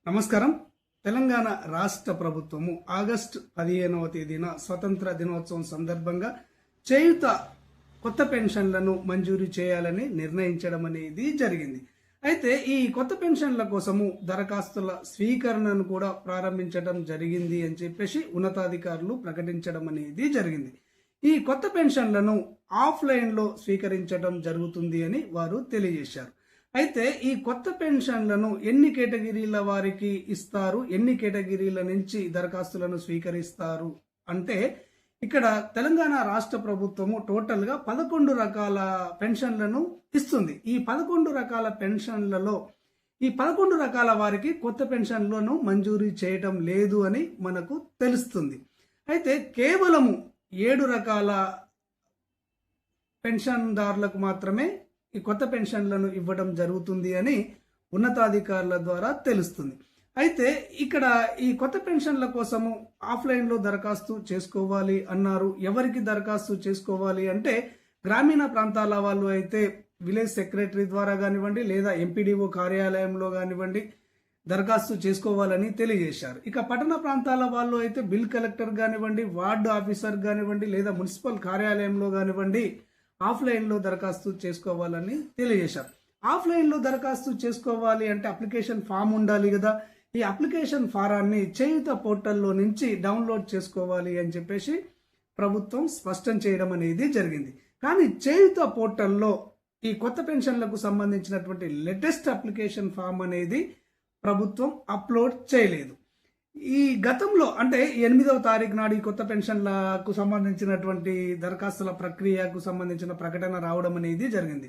నమస్కారం. తెలంగాణ రాష్ట్ర ప్రభుత్వము ఆగస్టు 15వ తేదీన స్వతంత్ర దినోత్సవం సందర్భంగా చేయుత కొత్త పెన్షన్లను మంజూరు చేయాలని నిర్ణయించడం అనేది జరిగింది. అయితే ఈ కొత్త పెన్షన్ల కోసము దరఖాస్తుల స్వీకరణను కూడా ప్రారంభించడం జరిగింది అని చెప్పేసి ఉన్నతాధికారులు ప్రకటించడం అనేది జరిగింది. ఈ కొత్త పెన్షన్లను ఆఫ్లైన్లో స్వీకరించడం జరుగుతుంది అని వారు తెలియజేశారు. అయితే ఈ కొత్త పెన్షన్లను ఎన్ని కేటగిరీల వారికి ఇస్తారు, ఎన్ని కేటగిరీల నుంచి దరఖాస్తులను స్వీకరిస్తారు అంటే ఇక్కడ తెలంగాణ రాష్ట్ర ప్రభుత్వము టోటల్గా 11 రకాల పెన్షన్లను ఇస్తుంది. ఈ 11 రకాల పెన్షన్లలో ఈ 11 రకాల వారికి కొత్త పెన్షన్లను మంజూరీ చేయటం లేదు అని మనకు తెలుస్తుంది. అయితే కేవలము 7 రకాల పెన్షన్దారులకు మాత్రమే ఈ కొత్త పెన్షన్లను ఇవ్వడం జరుగుతుంది అని ఉన్నతాధికారుల ద్వారా తెలుస్తుంది. అయితే ఇక్కడ ఈ కొత్త పెన్షన్ల కోసము ఆఫ్లైన్లో దరఖాస్తు చేసుకోవాలి అన్నారు. ఎవరికి దరఖాస్తు చేసుకోవాలి అంటే గ్రామీణ ప్రాంతాల వాళ్ళు అయితే విలేజ్ సెక్రటరీ ద్వారా కానివ్వండి, లేదా ఎంపీడీఓ కార్యాలయంలో కానివ్వండి దరఖాస్తు చేసుకోవాలని తెలియజేశారు. ఇక పట్టణ ప్రాంతాల వాళ్ళు అయితే బిల్ కలెక్టర్ కానివ్వండి, వార్డు ఆఫీసర్ కానివ్వండి, లేదా మున్సిపల్ కార్యాలయంలో కానివ్వండి ఆఫ్లైన్లో దరఖాస్తు చేసుకోవాలని తెలియజేశారు. ఆఫ్లైన్లో దరఖాస్తు చేసుకోవాలి అంటే అప్లికేషన్ ఫామ్ ఉండాలి కదా. ఈ అప్లికేషన్ ఫారాన్ని చేయుత పోర్టల్లో నుంచి డౌన్లోడ్ చేసుకోవాలి అని చెప్పేసి ప్రభుత్వం స్పష్టం చేయడం అనేది జరిగింది. కానీ చేయుత పోర్టల్లో ఈ కొత్త పెన్షన్లకు సంబంధించినటువంటి లేటెస్ట్ అప్లికేషన్ ఫామ్ అనేది ప్రభుత్వం అప్లోడ్ చేయలేదు. ఈ గతంలో అంటే 8వ తారీఖు నాడు ఈ కొత్త పెన్షన్లకు సంబంధించినటువంటి దరఖాస్తుల ప్రక్రియకు సంబంధించిన ప్రకటన రావడం అనేది జరిగింది.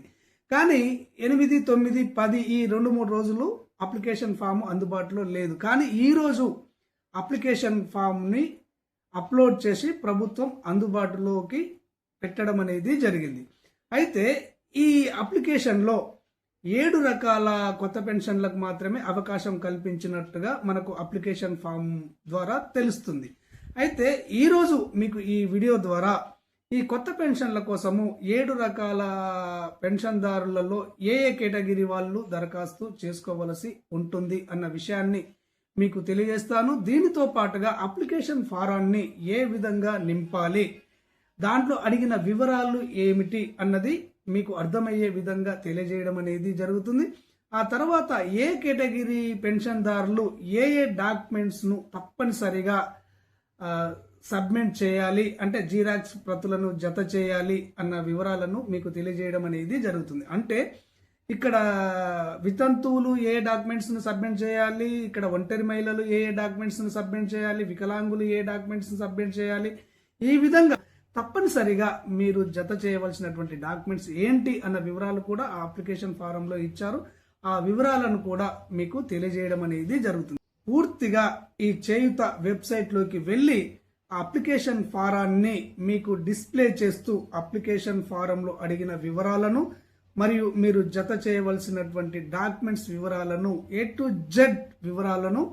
కానీ 8, 9, 10 ఈ 2-3 రోజులు అప్లికేషన్ ఫామ్ అందుబాటులో లేదు. కానీ ఈరోజు అప్లికేషన్ ఫామ్ని అప్లోడ్ చేసి ప్రభుత్వం అందుబాటులోకి పెట్టడం అనేది జరిగింది. అయితే ఈ అప్లికేషన్లో 7 రకాల కొత్త పెన్షన్లకు మాత్రమే అవకాశం కల్పించినట్టుగా మనకు అప్లికేషన్ ఫామ్ ద్వారా తెలుస్తుంది. అయితే ఈరోజు మీకు ఈ వీడియో ద్వారా ఈ కొత్త పెన్షన్ల కోసము 7 రకాల పెన్షన్దారులలో ఏ కేటగిరీ వాళ్ళు దరఖాస్తు చేసుకోవలసి ఉంటుంది అన్న విషయాన్ని మీకు తెలియజేస్తాను. దీనితో పాటుగా అప్లికేషన్ ఫారాన్ని ఏ విధంగా నింపాలి, దాంట్లో అడిగిన వివరాలు ఏమిటి అన్నది మీకు అర్థమయ్యే విధంగా తెలియజేయడం అనేది జరుగుతుంది. ఆ తర్వాత ఏ కేటగిరీ పెన్షన్దారులు ఏ డాక్యుమెంట్స్ను తప్పనిసరిగా సబ్మిట్ చేయాలి అంటే జీరాక్స్ ప్రతులను జత చేయాలి అన్న వివరాలను మీకు తెలియజేయడం అనేది జరుగుతుంది. అంటే ఇక్కడ వితంతువులు ఏ డాక్యుమెంట్స్ను సబ్మిట్ చేయాలి, ఇక్కడ ఒంటరి మహిళలు ఏ డాక్యుమెంట్స్ను సబ్మిట్ చేయాలి, వికలాంగులు ఏ డాక్యుమెంట్స్ను సబ్మిట్ చేయాలి, ఈ విధంగా తప్పనిసరిగా మీరు జత చేయవలసినటువంటి డాక్యుమెంట్స్ ఏంటి అన్న వివరాలు కూడా ఆ అప్లికేషన్ ఫారంలో ఇచ్చారు. ఆ వివరాలను కూడా మీకు తెలియజేయడం అనేది జరుగుతుంది. పూర్తిగా ఈ చేయుత వెబ్సైట్లోకి వెళ్ళి ఆ అప్లికేషన్ ఫారాన్ని మీకు డిస్ప్లే చేస్తూ అప్లికేషన్ ఫారంలో అడిగిన వివరాలను మరియు మీరు జత చేయవలసినటువంటి డాక్యుమెంట్స్ వివరాలను A to Z వివరాలను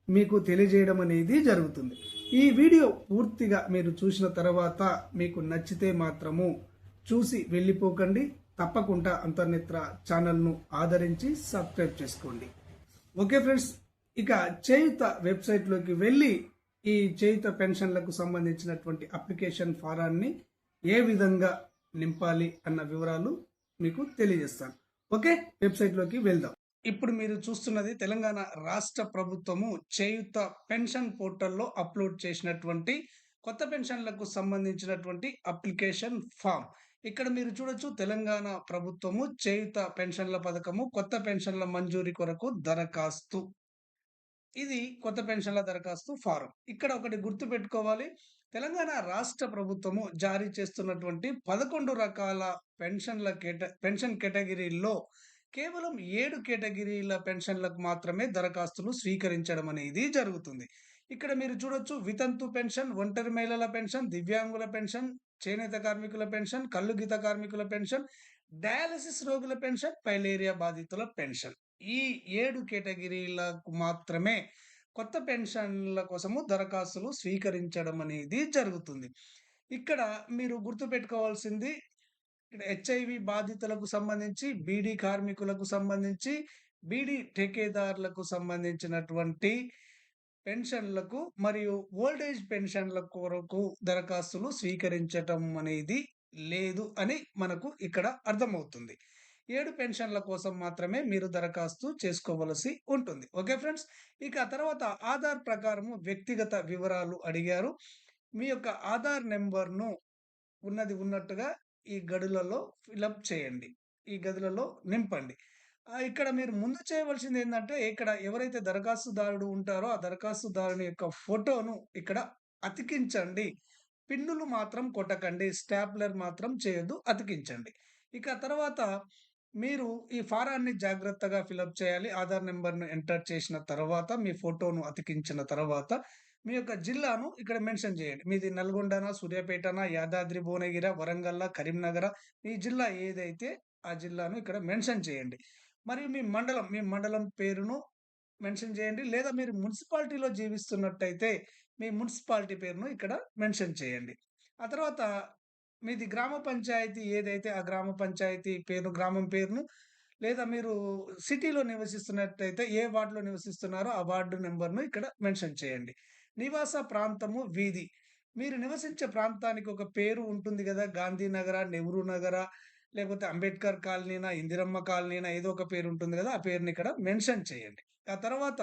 మీకు తెలియజేయడం అనేది జరుగుతుంది. ఈ వీడియో పూర్తిగా మీరు చూసిన తర్వాత మీకు నచ్చితే మాత్రము చూసి వెళ్ళిపోకండి. తప్పకుండా అంతర్నేత్ర ఛానల్ను ఆదరించి సబ్స్క్రైబ్ చేసుకోండి. ఓకే ఫ్రెండ్స్, ఇక చేయుత వెబ్సైట్లోకి వెళ్ళి ఈ చేయుత పెన్షన్లకు సంబంధించినటువంటి అప్లికేషన్ ఫారాన్ని ఏ విధంగా నింపాలి అన్న వివరాలు మీకు తెలియజేస్తాను. ఓకే, వెబ్సైట్లోకి వెళ్దాం. ఇప్పుడు మీరు చూస్తున్నది తెలంగాణ రాష్ట్ర ప్రభుత్వము చేయుత పెన్షన్ పోర్టల్లో అప్లోడ్ చేసినటువంటి కొత్త పెన్షన్లకు సంబంధించినటువంటి అప్లికేషన్ ఫామ్. ఇక్కడ మీరు చూడొచ్చు, తెలంగాణ ప్రభుత్వము చేయుత పెన్షన్ల పథకము కొత్త పెన్షన్ల మంజూరీ కొరకు దరఖాస్తు. ఇది కొత్త పెన్షన్ల దరఖాస్తు ఫారం. ఇక్కడ ఒకటి గుర్తు పెట్టుకోవాలి, తెలంగాణ రాష్ట్ర ప్రభుత్వము జారీ చేస్తున్నటువంటి 11 రకాల పెన్షన్ కేటగిరీల్లో కేవలం 7 కేటగిరీల పెన్షన్లకు మాత్రమే దరఖాస్తులు స్వీకరించడం అనేది జరుగుతుంది. ఇక్కడ మీరు చూడొచ్చు, వితంతు పెన్షన్, ఒంటరి మహిళల పెన్షన్, దివ్యాంగుల పెన్షన్, చేనేత కార్మికుల పెన్షన్, కల్లు గీత కార్మికుల పెన్షన్, డయాలసిస్ రోగుల పెన్షన్, పైలేరియా బాధితుల పెన్షన్. ఈ 7 కేటగిరీలకు మాత్రమే కొత్త పెన్షన్ల కోసము దరఖాస్తులు స్వీకరించడం అనేది జరుగుతుంది. ఇక్కడ మీరు గుర్తుపెట్టుకోవాల్సింది, ఇక్కడ హెచ్ఐవి బాధితులకు సంబంధించి, బీడీ కార్మికులకు సంబంధించి, బీడీ ఠేకేదారులకు సంబంధించినటువంటి పెన్షన్లకు మరియు ఓల్డ్ ఏజ్ పెన్షన్ల కొరకు దరఖాస్తులు స్వీకరించటం అనేది లేదు అని మనకు ఇక్కడ అర్థమవుతుంది. 7 పెన్షన్ల కోసం మాత్రమే మీరు దరఖాస్తు చేసుకోవలసి ఉంటుంది. Okay friends. ఇక తర్వాత ఆధార్ ప్రకారము వ్యక్తిగత వివరాలు అడిగారు. మీ యొక్క ఆధార్ నంబర్‌ను ఉన్నది ఉన్నట్టుగా ఈ గడులలో ఫిలప్ చేయండి. ఈ గదులలో నింపండి. ఇక్కడ మీరు ముందు చేయవలసిందేందంటే, ఇక్కడ ఎవరైతే దరఖాస్తుదారుడు ఉంటారో, ఆ దరఖాస్తుదారుని యొక్క ఫోటోను ఇక్కడ అతికించండి. పిన్నులు మాత్రం కొట్టకండి. స్టాప్లర్ మాత్రం చేయొద్దు. అతికించండి. ఇక తర్వాత మీరు ఈ ఫారాన్ని జాగ్రత్తగా ఫిలప్ చేయాలి. ఆధార్ నంబర్‌ను ఎంటర్ చేసిన తర్వాత, మీ ఫోటోను అతికించిన తర్వాత, మీ యొక్క జిల్లాను ఇక్కడ మెన్షన్ చేయండి. మీది నల్గొండనా, సూర్యాపేటనా, యాదాద్రి భువనగిరా, వరంగల్లా, కరీంనగరా, మీ జిల్లా ఏదైతే ఆ జిల్లాను ఇక్కడ మెన్షన్ చేయండి. మరియు మీ మండలం పేరును మెన్షన్ చేయండి. లేదా మీరు మున్సిపాలిటీలో జీవిస్తున్నట్టయితే, మీ మున్సిపాలిటీ పేరును ఇక్కడ మెన్షన్ చేయండి. ఆ తర్వాత మీది గ్రామ పంచాయతీ ఏదైతే ఆ గ్రామ పంచాయతీ పేరు, గ్రామం పేరును లేదా మీరు సిటీలో నివసిస్తున్నట్టయితే ఏ వార్డ్‌లో నివసిస్తున్నారో ఆ వార్డ్ నంబర్‌ను ఇక్కడ మెన్షన్ చేయండి. నివాస ప్రాంతము, వీధి. మీరు నివసించే ప్రాంతానికి ఒక పేరు ఉంటుంది గదా! గాంధీనగరా, నెహ్రూ నగరా, లేకపోతే అంబేద్కర్ కాలనీనా, ఇందిరమ్మ కాలనీనా ఏదో ఒక పేరు ఉంటుంది గదా! ఆ పేరుని ఇక్కడ మెన్షన్ చేయండి. ఆ తర్వాత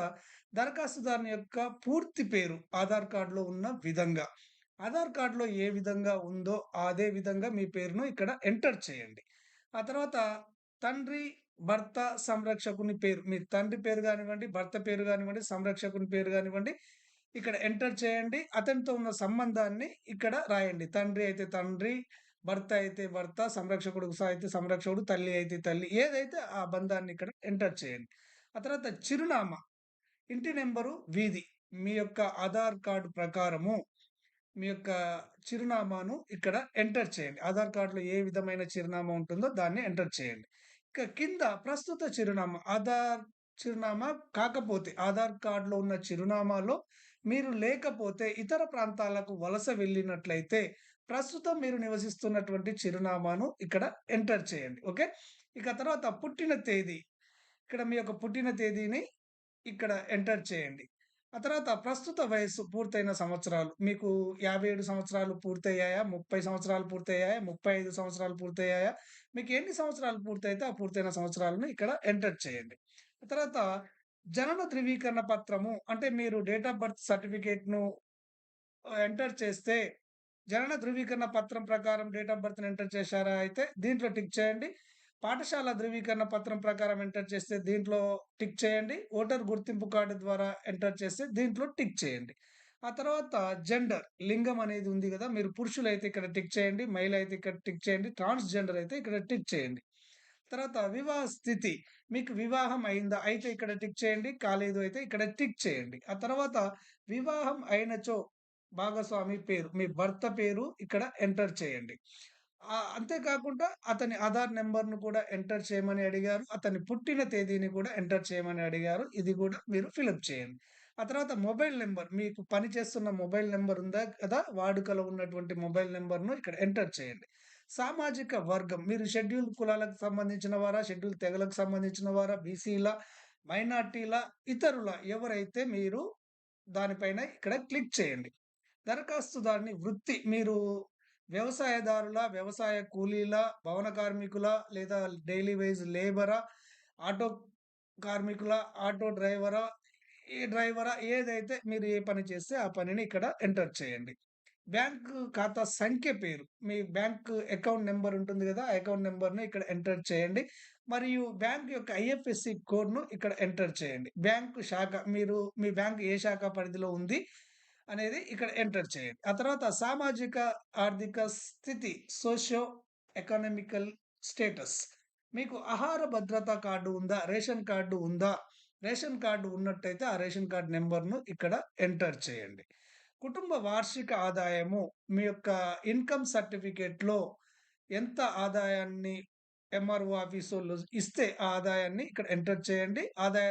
దరఖాస్తుదారుని యొక్క పూర్తి పేరు ఆధార్ కార్డ్‌లో ఉన్న విధంగా. ఆధార్ కార్డ్‌లో ఏ విధంగా ఉందో అదే విధంగా మీ పేరును ఇక్కడ ఎంటర్ చేయండి. ఆ తర్వాత తండ్రి, భర్త, సంరక్షకుని పేరు. మీ తండ్రి పేరు గానివ్వండి, భర్త పేరు గానివ్వండి, సంరక్షకుని పేరు గానివ్వండి, ఇక్కడ ఎంటర్ చేయండి. అతనితో ఉన్న సంబంధాన్ని ఇక్కడ రాయండి. తండ్రి అయితే తండ్రి, భర్త అయితే భర్త, సంరక్షకుడు అయితే సంరక్షకుడు, తల్లి అయితే తల్లి. ఏదైతే ఆ బంధాన్ని ఇక్కడ ఎంటర్ చేయండి. ఆ తర్వాత చిరునామా, ఇంటి నంబరు, వీధి. మీ యొక్క ఆధార్ కార్డ్ ప్రకారము మీ యొక్క చిరునామాను ఇక్కడ ఎంటర్ చేయండి. ఆధార్ కార్డ్‌లో ఏ విధమైన చిరునామా ఉంటుందో దాన్ని ఎంటర్ చేయండి. ఇక కింద ప్రస్తుత చిరునామా, ఆధార్ చిరునామా కాకపోతే ఆధార్ కార్డ్‌లో ఉన్న చిరునామాలో మీరు లేకపోతే ఇతర ప్రాంతాలకు వలస వెళ్ళినట్లయితే ప్రస్తుతం మీరు నివసిస్తున్నటువంటి చిరునామాను ఇక్కడ ఎంటర్ చేయండి. ఓకే. ఇక తర్వాత పుట్టిన తేదీ. ఇక్కడ మీ యొక్క పుట్టిన తేదీని ఇక్కడ ఎంటర్ చేయండి. ఆ తర్వాత ప్రస్తుత వయస్సు పూర్తయిన సంవత్సరాలు. మీకు 57 సంవత్సరాలు పూర్తయ్యాయా? 30 సంవత్సరాలు పూర్తయ్యాయా? 35 సంవత్సరాలు పూర్తయ్యాయా? మీకు ఎన్ని సంవత్సరాలు పూర్తయితే ఆ పూర్తయిన సంవత్సరాలను ఇక్కడ ఎంటర్ చేయండి. ఆ తర్వాత జనన ధృవీకరణ పత్రము అంటే మీరు డేట్ ఆఫ్ బర్త్ సర్టిఫికేట్‌ను ఎంటర్ చేస్తే జనన ధృవీకరణ పత్రం ప్రకారం డేట్ ఆఫ్ బర్త్‌ని ఎంటర్ చేశారా అయితే దీంట్లో టిక్ చేయండి. పాఠశాల ధృవీకరణ పత్రం ప్రకారం ఎంటర్ చేస్తే దీంట్లో టిక్ చేయండి. ఓటర్ గుర్తింపు కార్డు ద్వారా ఎంటర్ చేస్తే దీంట్లో టిక్ చేయండి. ఆ తర్వాత జెండర్ లింగం అనేది ఉంది గదా! మీరు పురుషులైతే ఇక్కడ టిక్ చేయండి. మహిళ అయితే ఇక్కడ టిక్ చేయండి. ట్రాన్స్‌జెండర్ అయితే ఇక్కడ టిక్ చేయండి. తర్వాత వివాహ స్థితి. మీకు వివాహం అయిందా? అయితే ఇక్కడ టిక్ చేయండి. కాలేదు అయితే ఇక్కడ టిక్ చేయండి. ఆ తర్వాత వివాహం అయినచో భాగస్వామి పేరు, మీ భర్త పేరు ఇక్కడ ఎంటర్ చేయండి. అంతే కాకుండా అతని ఆధార్ నంబర్‌ను కూడా ఎంటర్ చేయమని అడిగారు. అతని పుట్టిన తేదీని కూడా ఎంటర్ చేయమని అడిగారు. ఇది కూడా మీరు ఫిలప్ చేయండి. ఆ తర్వాత మొబైల్ నంబర్ మీకు పనిచేస్తున్న మొబైల్ నంబర్ ఉందా కదా! వాడుకలో ఉన్నటువంటి మొబైల్ నంబర్‌ను ఇక్కడ ఎంటర్ చేయండి. సామాజిక వర్గం మీరు షెడ్యూల్ కులాలకు సంబంధించిన వారా? షెడ్యూల్ తెగలకు సంబంధించిన వారా? బీసీలా? మైనారిటీలా? ఇతరులా? ఎవరైతే మీరు దానిపైన ఇక్కడ క్లిక్ చేయండి. దరఖాస్తుదారుని వృత్తి మీరు వ్యవసాయదారులా? వ్యవసాయ కూలీలా? భవన కార్మికులా? లేదా డైలీ వేజ్ లేబరా? ఆటో కార్మికులా? ఆటో డ్రైవరా? ఈ డ్రైవరా? ఏదైతే మీరు ఏ పని చేస్తే ఆ పనిని ఇక్కడ ఎంటర్ చేయండి. బ్యాంకు ఖాతా సంఖ్య పేరు. మీ బ్యాంకు అకౌంట్ నంబర్ ఉంటుంది గదా! ఆ అకౌంట్ నంబర్‌ని ఇక్కడ ఎంటర్ చేయండి. మరియు బ్యాంక్ యొక్క ఐఎఫ్ఎస్‌సి కోడ్‌ను ఇక్కడ ఎంటర్ చేయండి. బ్యాంకు శాఖ మీరు మీ బ్యాంక్ ఏ శాఖ పరిధిలో ఉంది అనేది ఇక్కడ ఎంటర్ చేయండి. ఆ తర్వాత సామాజిక ఆర్థిక స్థితి సోషియో ఎకనామికల్ స్టేటస్. మీకు ఆహార భద్రతా కార్డు ఉందా? రేషన్ కార్డు ఉందా? రేషన్ కార్డు ఉన్నట్టయితే ఆ రేషన్ కార్డ్ నంబర్‌ను ఇక్కడ ఎంటర్ చేయండి. కుటుంబ వార్షిక ఆదాయము మీ యొక్క ఇన్‌కమ్ సర్టిఫికేట్‌లో ఎంత ఆదాయాన్ని ఎంఆర్ఓ ఆఫీసోళ్ళు ఇస్తే ఆ ఆదాయాన్ని ఇక్కడ ఎంటర్ చేయండి. ఆదాయ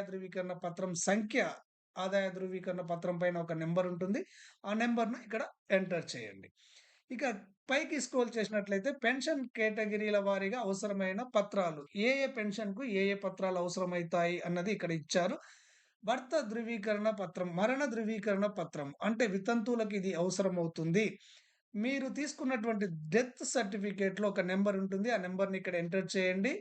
ధృవీకరణ పత్రం పైన ఒక నంబర్ ఉంటుంది. ఆ నంబర్‌ను ఇక్కడ ఎంటర్ చేయండి. ఇక పైకి స్క్రోల్ చేసినట్లయితే పెన్షన్ కేటగిరీల వారీగా అవసరమైన పత్రాలు. ఏ పెన్షన్‌కు ఏ పత్రాలు అవసరమైతాయి అన్నది ఇక్కడ ఇచ్చారు. భర్త ధృవీకరణ పత్రం, మరణ ధృవీకరణ పత్రం అంటే వితంతువులకు ఇది అవసరమవుతుంది. మీరు తీసుకున్నటువంటి డెత్ సర్టిఫికేట్‌లో ఒక నంబర్ ఉంటుంది. ఆ నంబర్‌ని ఇక్కడ ఎంటర్ చేయండి.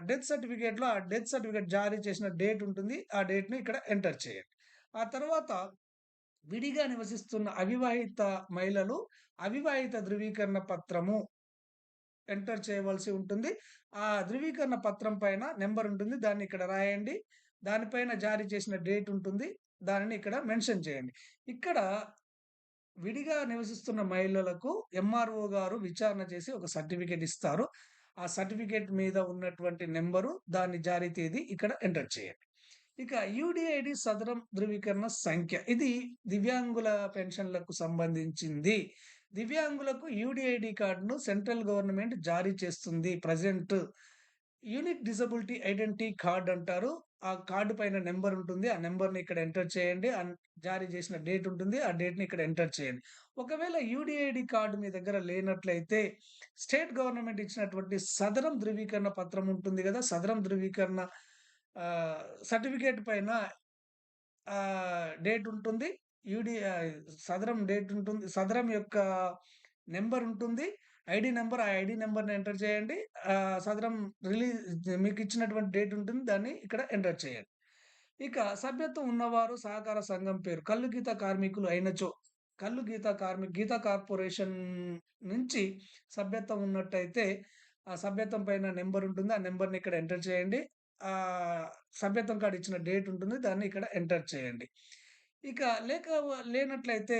డెత్ సర్టిఫికేట్‌లో ఆ డెత్ సర్టిఫికేట్ జారీ చేసిన డేట్ ఉంటుంది. ఆ డేట్‌ని ఇక్కడ ఎంటర్ చేయండి. ఆ తర్వాత విడిగా నివసిస్తున్న అవివాహిత మహిళలు అవివాహిత ధృవీకరణ పత్రము ఎంటర్ చేయవలసి ఉంటుంది. ఆ ధృవీకరణ పత్రం పైన నంబర్ ఉంటుంది. దాన్ని ఇక్కడ రాయండి. దానిపైన జారీ చేసిన డేట్ ఉంటుంది. దానిని ఇక్కడ మెన్షన్ చేయండి. ఇక్కడ విడిగా నివసిస్తున్న మహిళలకు ఎంఆర్ఓ గారు విచారణ చేసి ఒక సర్టిఫికేట్ ఇస్తారు. ఆ సర్టిఫికేట్ మీద ఉన్నటువంటి నంబరు, దాని జారీ తేదీ ఇక్కడ ఎంటర్ చేయండి. ఇక యూడీఐడి సదరం ధృవీకరణ సంఖ్య. ఇది దివ్యాంగుల పెన్షన్‌లకు సంబంధించింది. దివ్యాంగులకు యూడీఐడి కార్డ్‌ను సెంట్రల్ గవర్నమెంట్ జారీ చేస్తుంది present. Unique disability identity card అంటారు. ఆ కార్డ్ పైన నంబర్ ఉంటుంది. ఆ నంబర్‌ని ఇక్కడ ఎంటర్ చేయండి. జారీ చేసిన డేట్ ఉంటుంది. ఆ డేట్‌ని ఇక్కడ ఎంటర్ చేయండి. ఒకవేళ యూడీఐడి కార్డ్ మీ దగ్గర లేనట్లయితే స్టేట్ గవర్నమెంట్ ఇచ్చినటువంటి సదరం ధృవీకరణ పత్రం ఉంటుంది గదా! సదరం ధృవీకరణ సర్టిఫికేట్ పైన డేట్ ఉంటుంది. సదరం డేట్ ఉంటుంది. సదరం యొక్క నంబర్ ఉంటుంది. ఐడీ నంబర్, ఆ ఐడీ నంబర్‌ని ఎంటర్ చేయండి. సదరం మీకిచ్చినటువంటి డేట్ ఉంటుంది. దాన్ని ఇక్కడ ఎంటర్ చేయండి. ఇక సభ్యత్వం ఉన్నవారు సహకార సంఘం పేరు. కల్లు గీత కార్మికులు అయినచో, గీతా కార్పొరేషన్ నుంచి సభ్యత్వం ఉన్నట్టయితే, ఆ సభ్యత్వం పైన నంబర్ ఉంటుంది. ఆ నంబర్‌ని ఇక్కడ ఎంటర్ చేయండి. సభ్యత్వం కార్డ్ ఇచ్చిన డేట్ ఉంటుంది. దాన్ని ఇక్కడ ఎంటర్ చేయండి. ఇక లేనట్లయితే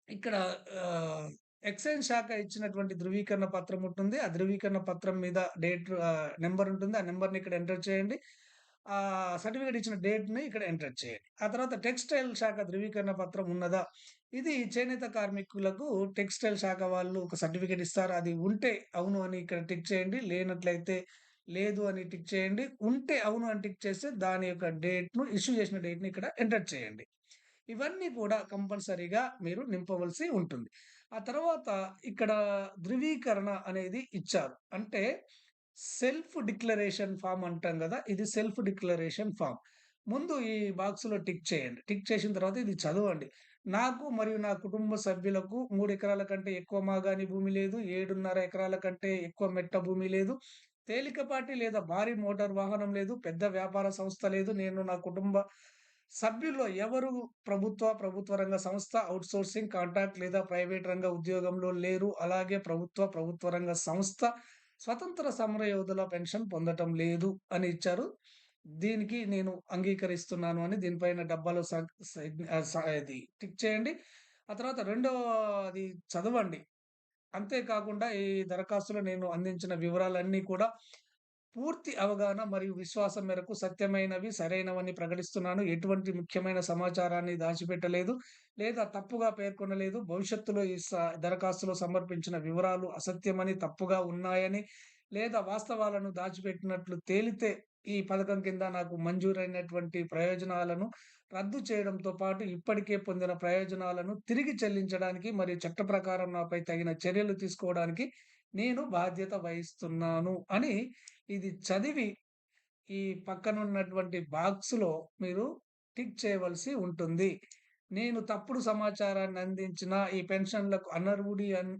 ఇక్కడ ఆహ్, ఎక్సైజ్ శాఖ ఇచ్చినటువంటి ధృవీకరణ పత్రం ఉంటుంది. ఆ ధృవీకరణ పత్రం మీద నంబర్ ఉంటుంది. ఆ నంబర్‌ని ఇక్కడ ఎంటర్ చేయండి. సర్టిఫికేట్ ఇచ్చిన డేట్‌ని ఇక్కడ ఎంటర్ చేయండి. ఆ తర్వాత టెక్స్‌టైల్ శాఖ ధృవీకరణ పత్రం ఉన్నదా? ఇది చేనేత కార్మికులకు టెక్స్‌టైల్ శాఖ వాళ్ళు ఒక సర్టిఫికేట్ ఇస్తారు. అది ఉంటే అవును అని ఇక్కడ టిక్ చేయండి. లేనట్లయితే లేదు అని టిక్ చేయండి. ఉంటే అవును అని టిక్ చేస్తే దాని యొక్క ఇష్యూ చేసిన డేట్‌ని ఇక్కడ ఎంటర్ చేయండి. ఇవన్నీ కూడా కంపల్సరీగా మీరు నింపవలసి ఉంటుంది. ఆ తర్వాత ఇక్కడ ధృవీకరణ అనేది ఇచ్చారు. అంటే సెల్ఫ్ డిక్లరేషన్ ఫార్మ్ అంటాం గదా! ఇది సెల్ఫ్ డిక్లరేషన్ ఫార్మ్. ముందు ఈ బాక్స్‌లో టిక్ చేయండి. టిక్ చేసిన తర్వాత ఇది చదవండి. నాకు మరియు నా కుటుంబ సభ్యులకు 3 ఎకరాల కంటే ఎక్కువ మాగాణి భూమి లేదు. 7.5 ఎకరాల కంటే ఎక్కువ మెట్ట భూమి లేదు. తేలికపాటి లేదా భారీ మోటారు వాహనం లేదు. పెద్ద వ్యాపార సంస్థ లేదు. నేను నా కుటుంబ సభ్యుల్లో ఎవరు ప్రభుత్వ రంగ సంస్థ, ఔట్‌సోర్సింగ్, కాంట్రాక్ట్ లేదా ప్రైవేట్ రంగ ఉద్యోగంలో లేరు. అలాగే ప్రభుత్వ రంగ సంస్థ స్వతంత్ర సమరయోధుల పెన్షన్ పొందటం లేదు అని ఇచ్చారు. దీనికి నేను అంగీకరిస్తున్నాను అని దీనిపైన డబ్బాలో ఇది టిక్ చేయండి. ఆ తర్వాత రెండోది చదవండి. అంతే కాకుండా ఈ దరఖాస్తులో నేను అందించిన వివరాలన్నీ కూడా పూర్తి అవగాహన మరియు విశ్వాసం మేరకు సత్యమైనవి, సరైనవని ప్రకటిస్తున్నాను. ఎటువంటి ముఖ్యమైన సమాచారాన్ని దాచిపెట్టలేదు లేదా తప్పుగా పేర్కొనలేదు. భవిష్యత్తులో ఈ దరఖాస్తులో సమర్పించిన వివరాలు అసత్యమని, తప్పుగా ఉన్నాయని లేదా వాస్తవాలను దాచిపెట్టినట్లు తేలితే ఈ పథకం కింద నాకు మంజూరైనటువంటి ప్రయోజనాలను రద్దు చేయడంతో పాటు ఇప్పటికే పొందిన ప్రయోజనాలను తిరిగి చెల్లించడానికి మరియు చట్ట ప్రకారం నాపై తగిన చర్యలు తీసుకోవడానికి నేను బాధ్యత వహిస్తున్నాను అని ఇది చదివి ఈ పక్కనున్నటువంటి బాక్స్‌లో మీరు టిక్ చేయవలసి ఉంటుంది. నేను తప్పుడు సమాచారాన్ని అందించిన ఈ పెన్షన్‌లకు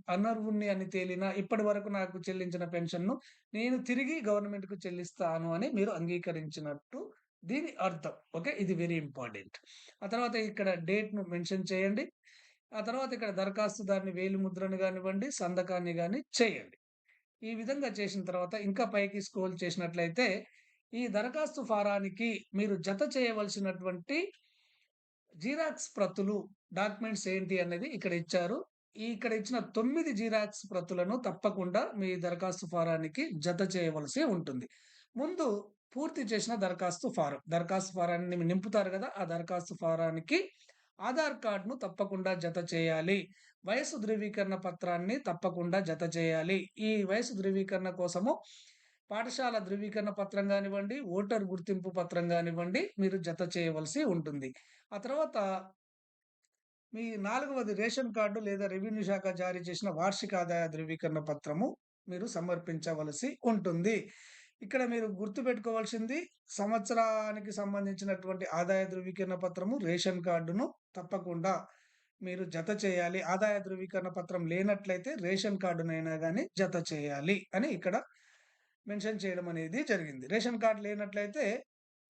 అనర్హుడిని అని తేలినా ఇప్పటి వరకు నాకు చెల్లించిన పెన్షన్‌ను నేను తిరిగి గవర్నమెంట్‌కు చెల్లిస్తాను అని మీరు అంగీకరించినట్టు దీని అర్థం. ఓకే. ఇది వెరీ ఇంపార్టెంట్. ఆ తర్వాత ఇక్కడ డేట్‌ను మెన్షన్ చేయండి. ఆ తర్వాత ఇక్కడ దరఖాస్తుదారుని వేలిముద్రను గానివ్వండి, సంతకాన్ని గాని చేయండి. ఈ విధంగా చేసిన తర్వాత ఇంకా పైకి స్క్రోల్ చేసినట్లయితే, ఈ దరఖాస్తు ఫారానికి మీరు జత చేయవలసినటువంటి జిరాక్స్ ప్రతులు, డాక్యుమెంట్స్ ఏంటి అనేది ఇక్కడ ఇచ్చారు. ఇక్కడ ఇచ్చిన 9 జిరాక్స్ ప్రతులను తప్పకుండా మీ దరఖాస్తు ఫారానికి జత చేయవలసి ఉంటుంది. ముందు పూర్తి చేసిన దరఖాస్తు ఫారాన్ని నింపుతారు గదా! ఆ దరఖాస్తు ఫారానికి ఆధార్ కార్డ్‌ను తప్పకుండా జత చేయాలి. వయస్సు ధృవీకరణ పత్రాన్ని తప్పకుండా జత చేయాలి. ఈ వయస్సు ధృవీకరణ కోసము పాఠశాల ధృవీకరణ పత్రం గానివ్వండి, ఓటర్ గుర్తింపు పత్రం గానివ్వండి, మీరు జత చేయవలసి ఉంటుంది. ఆ తర్వాత మీ 4వది రేషన్ కార్డు లేదా రెవెన్యూ శాఖ జారీ చేసిన వార్షిక ఆదాయ ధృవీకరణ పత్రము మీరు సమర్పించవలసి ఉంటుంది. ఇక్కడ మీరు గుర్తుపెట్టుకోవాల్సింది సంవత్సరానికి సంబంధించినటువంటి ఆదాయ ధృవీకరణ పత్రము, రేషన్ కార్డును తప్పకుండా మీరు జత చేయాలి. ఆదాయ ధృవీకరణ పత్రం లేనట్లయితే రేషన్ కార్డునైనా గాని జత చేయాలి అని ఇక్కడ మెన్షన్ చేయడం అనేది జరిగింది. రేషన్ కార్డు లేనట్లయితే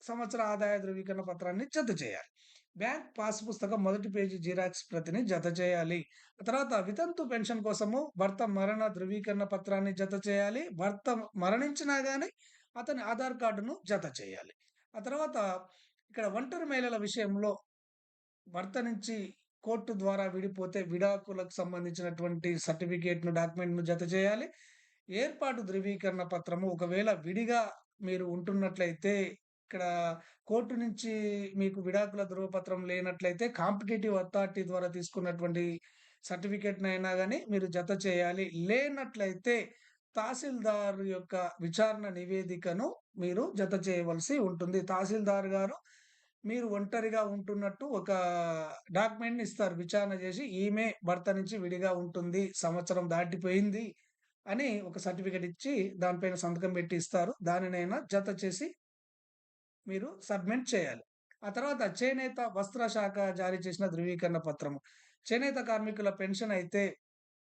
సంవత్సర ఆదాయ ధృవీకరణ పత్రాన్ని జత చేయాలి. బ్యాంక్ పాస్ పుస్తకం మొదటి పేజీ జిరాక్స్ ప్రతిని జత చేయాలి. తర్వాత వితంతు పెన్షన్ కోసము భర్త మరణ ధృవీకరణ పత్రాన్ని జత చేయాలి. భర్త మరణించినా గాని అతని ఆధార్ కార్డును జత చేయాలి. ఆ తర్వాత ఇక్కడ ఒంటరి మహిళల విషయంలో భర్త నుంచి కోర్టు ద్వారా విడిపోతే విడాకులకు సంబంధించినటువంటి సర్టిఫికేట్‌ను, డాక్యుమెంట్‌ను జత చేయాలి. ఏర్పాటు ధృవీకరణ పత్రము ఒకవేళ విడిగా మీరు ఉంటున్నట్లయితే ఇక్కడ కోర్టు నుంచి మీకు విడాకుల ధృవపత్రం లేనట్లయితే కాంపిటీటివ్ అథారిటీ ద్వారా తీసుకున్నటువంటి సర్టిఫికేట్‌నైనా గాని మీరు జత చేయాలి. లేనట్లయితే తహసీల్దార్ యొక్క విచారణ నివేదికను మీరు జత చేయవలసి ఉంటుంది. తహసీల్దార్ గారు మీరు ఒంటరిగా ఉంటున్నట్టు ఒక డాక్యుమెంట్‌ని ఇస్తారు. విచారణ చేసి ఈమె భర్త నుంచి విడిగా ఉంటుంది. సంవత్సరం దాటిపోయింది అని ఒక సర్టిఫికేట్ ఇచ్చి దానిపైన సంతకం పెట్టి ఇస్తారు. దానినైనా జత చేసి మీరు సబ్మిట్ చేయాలి. ఆ తర్వాత చేనేత వస్త్ర శాఖ జారీ చేసిన ధృవీకరణ పత్రము. చేనేత కార్మికుల పెన్షన్ అయితే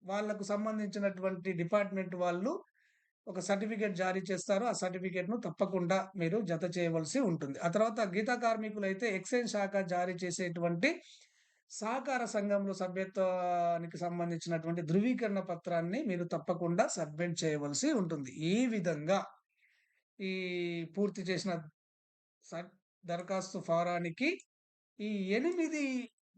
వాళ్ళకు సంబంధించినటువంటి డిపార్ట్‌మెంట్ వాళ్ళు ఒక సర్టిఫికేట్ జారీ చేస్తారు. ఆ సర్టిఫికేట్‌ను తప్పకుండా మీరు జత చేయవలసి ఉంటుంది. ఆ తర్వాత గీతా కార్మికులైతే ఎక్సైజ్ శాఖ జారీ చేసేటువంటి సహకార సంఘంలో సభ్యత్వానికి సంబంధించినటువంటి ధృవీకరణ పత్రాన్ని మీరు తప్పకుండా సబ్మిట్ చేయవలసి ఉంటుంది. ఈ విధంగా ఈ పూర్తి చేసిన సర్ దరఖాస్తు ఫారానికి ఈ 8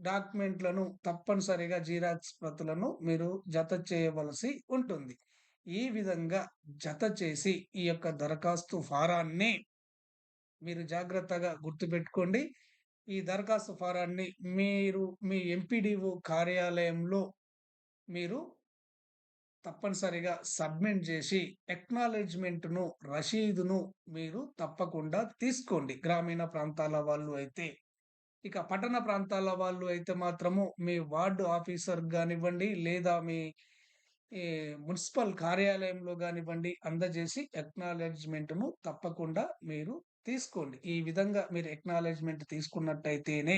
డాక్యుమెంట్‌లను తప్పనిసరిగా జిరాక్స్ ప్రతులను మీరు జత చేయవలసి ఉంటుంది. ఈ విధంగా జత చేసి ఈ యొక్క దరఖాస్తు ఫారాన్ని మీరు జాగ్రత్తగా గుర్తుపెట్టుకోండి. ఈ దరఖాస్తు ఫారాన్ని మీరు మీ ఎంపీడీఓ కార్యాలయంలో మీరు తప్పనిసరిగా సబ్మిట్ చేసి ఎక్నాలెడ్జ్‌మెంట్‌ను, రసీదును మీరు తప్పకుండా తీసుకోండి. గ్రామీణ ప్రాంతాల వాళ్ళు అయితే. ఇక పట్టణ ప్రాంతాల వాళ్ళు అయితే మాత్రము మీ వార్డు ఆఫీసర్ గానివ్వండి, లేదా మీ ఈ మున్సిపల్ కార్యాలయంలో గానివ్వండి, అందజేసి ఎక్నాలెడ్జ్‌మెంట్‌ను తప్పకుండా మీరు తీసుకోండి. ఈ విధంగా మీరు ఎక్నాలెడ్జ్‌మెంట్ తీసుకున్నట్టయితేనే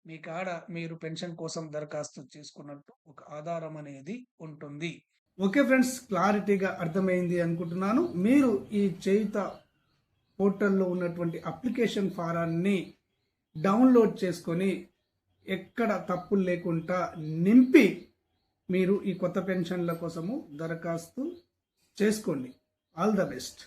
మీ కాడ మీరు పెన్షన్ కోసం దరఖాస్తు చేసుకున్నట్టు ఒక ఆధారం అనేది ఉంటుంది. ఓకే ఫ్రెండ్స్, క్లారిటీగా అర్థమైంది అనుకుంటున్నాను. మీరు ఈ చేయుత పోర్టల్లో ఉన్నటువంటి అప్లికేషన్ ఫారాన్ని డౌన్లోడ్ చేసుకొని ఎక్కడ తప్పులు లేకుండా నింపి మీరు ఈ కొత్త పెన్షన్ల కోసము దరఖాస్తు చేసుకోండి. All the best.